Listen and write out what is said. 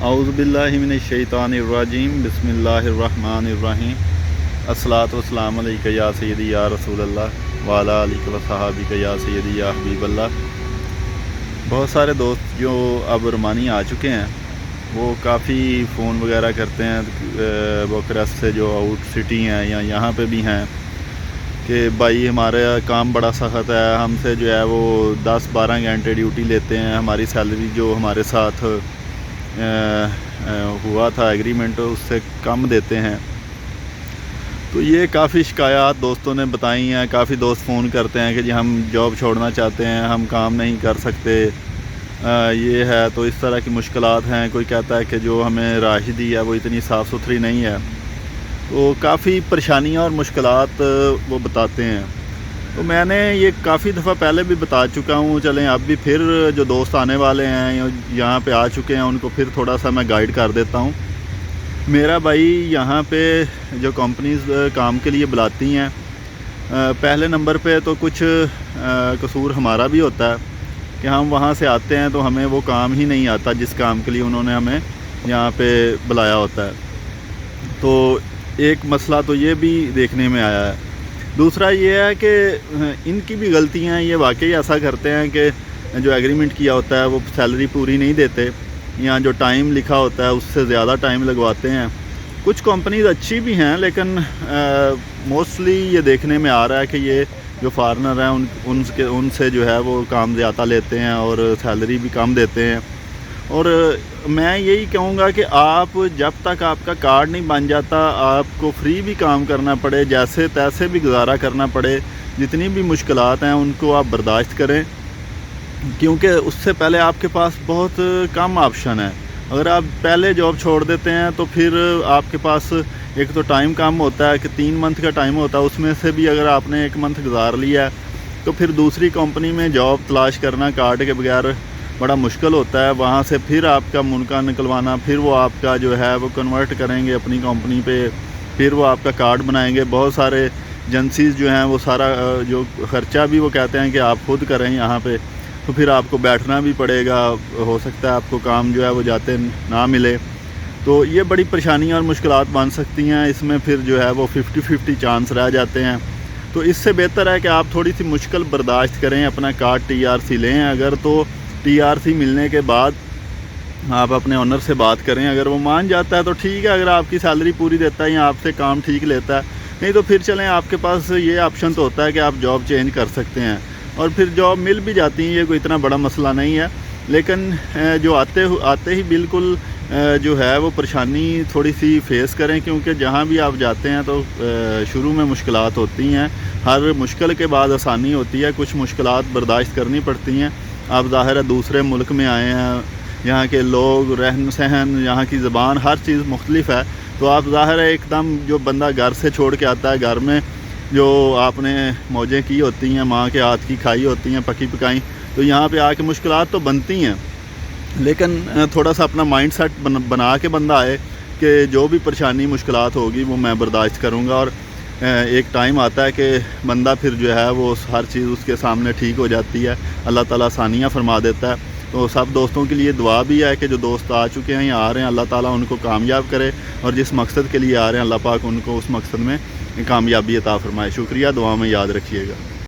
अऊज़ु बिल्लाहि मिनश्शैतानिर्रजीम बिस्मिल्लाहिर्रहमानिर्रहीम अस्सलातु वस्सलामु अलैका या सय्यदी या रसूलल्लाह व अला आलिका व सहाबिका या सय्यदी या हबीबल्लाह। बहुत सारे दोस्त जो अब रोमानी आ चुके हैं वो काफ़ी फ़ोन वगैरह करते हैं बुखारेस्ट से जो आउट सिटी हैं या यहाँ पे भी हैं कि भाई हमारा काम बड़ा सख्त है, हमसे जो है वो 10-12 घंटे ड्यूटी लेते हैं, हमारी सैलरी जो हमारे साथ हुआ था एग्रीमेंट उससे कम देते हैं। तो ये काफ़ी शिकायत दोस्तों ने बताई हैं। काफ़ी दोस्त फ़ोन करते हैं कि जी हम जॉब छोड़ना चाहते हैं, हम काम नहीं कर सकते, ये है। तो इस तरह की मुश्किलात हैं। कोई कहता है कि जो हमें राशि दी है वो इतनी साफ़ सुथरी नहीं है। तो काफ़ी परेशानियां और मुश्किलात वो बताते हैं। तो मैंने ये काफ़ी दफ़ा पहले भी बता चुका हूँ, चलें अब भी फिर जो दोस्त आने वाले हैं यहाँ पे आ चुके हैं उनको फिर थोड़ा सा मैं गाइड कर देता हूँ। मेरा भाई यहाँ पे जो कंपनीज़ काम के लिए बुलाती हैं, पहले नंबर पे तो कुछ कसूर हमारा भी होता है कि हम वहाँ से आते हैं तो हमें वो काम ही नहीं आता जिस काम के लिए उन्होंने हमें यहाँ पे बुलाया होता है। तो एक मसला तो ये भी देखने में आया है। दूसरा ये है कि इनकी भी गलतियाँ हैं, ये वाकई ऐसा करते हैं कि जो एग्रीमेंट किया होता है वो सैलरी पूरी नहीं देते, या जो टाइम लिखा होता है उससे ज़्यादा टाइम लगवाते हैं। कुछ कंपनीज अच्छी भी हैं लेकिन मोस्टली ये देखने में आ रहा है कि ये जो फॉरेनर हैं उनसे जो है वो काम ज़्यादा लेते हैं और सैलरी भी कम देते हैं। और मैं यही कहूँगा कि आप जब तक आपका कार्ड नहीं बन जाता आपको फ्री भी काम करना पड़े, जैसे तैसे भी गुजारा करना पड़े, जितनी भी मुश्किलात हैं उनको आप बर्दाश्त करें, क्योंकि उससे पहले आपके पास बहुत कम ऑप्शन है। अगर आप पहले जॉब छोड़ देते हैं तो फिर आपके पास एक तो टाइम कम होता है कि 3 मंथ का टाइम होता है, उसमें से भी अगर आपने 1 मंथ गुजार लिया तो फिर दूसरी कंपनी में जॉब तलाश करना कार्ड के बगैर बड़ा मुश्किल होता है। वहाँ से फिर आपका मुनका निकलवाना, फिर वो आपका जो है वो कन्वर्ट करेंगे अपनी कंपनी पे, फिर वो आपका कार्ड बनाएंगे। बहुत सारे एजेंसीज़ जो हैं वो सारा जो ख़र्चा भी वो कहते हैं कि आप खुद करें यहाँ पे, तो फिर आपको बैठना भी पड़ेगा, हो सकता है आपको काम जो है वो जाते ना मिले। तो ये बड़ी परेशानियाँ और मुश्किलात बन सकती हैं। इसमें फिर जो है वो 50-50 चांस रह जाते हैं। तो इससे बेहतर है कि आप थोड़ी सी मुश्किल बर्दाश्त करें, अपना कार्ड TRC लें। अगर तो TRC मिलने के बाद आप अपने ओनर से बात करें, अगर वो मान जाता है तो ठीक है, अगर आपकी सैलरी पूरी देता है या आपसे काम ठीक लेता है, नहीं तो फिर चलें आपके पास ये ऑप्शन तो होता है कि आप जॉब चेंज कर सकते हैं और फिर जॉब मिल भी जाती है। ये कोई इतना बड़ा मसला नहीं है। लेकिन जो आते ही बिल्कुल जो है वो परेशानी थोड़ी सी फेस करें, क्योंकि जहाँ भी आप जाते हैं तो शुरू में मुश्किलात होती हैं। हर मुश्किल के बाद आसानी होती है, कुछ मुश्किलात बर्दाश्त करनी पड़ती हैं। आप ज़ाहिर है दूसरे मुल्क में आए हैं, यहाँ के लोग, रहन सहन, यहाँ की ज़बान, हर चीज़ मुख्तलिफ है। तो आप ज़ाहिर है एकदम जो बंदा घर से छोड़ के आता है, घर में जो आपने मौजें की होती हैं, माँ के हाथ की खाई होती हैं पकी पकाई, तो यहाँ पे आके मुश्किलात तो बनती हैं। लेकिन थोड़ा सा अपना माइंड सेट बना के बंदा आए कि जो भी परेशानी मुश्किलात होगी वो मैं बर्दाश्त करूँगा। और एक टाइम आता है कि बंदा फिर जो है वो हर चीज़ उसके सामने ठीक हो जाती है, अल्लाह ताला आसानियाँ फरमा देता है। तो सब दोस्तों के लिए दुआ भी है कि जो दोस्त आ चुके हैं या आ रहे हैं, अल्लाह ताला उनको कामयाब करे और जिस मकसद के लिए आ रहे हैं अल्लाह पाक उनको उस मकसद में कामयाबी अता फरमाए। शुक्रिया, दुआ में याद रखिएगा।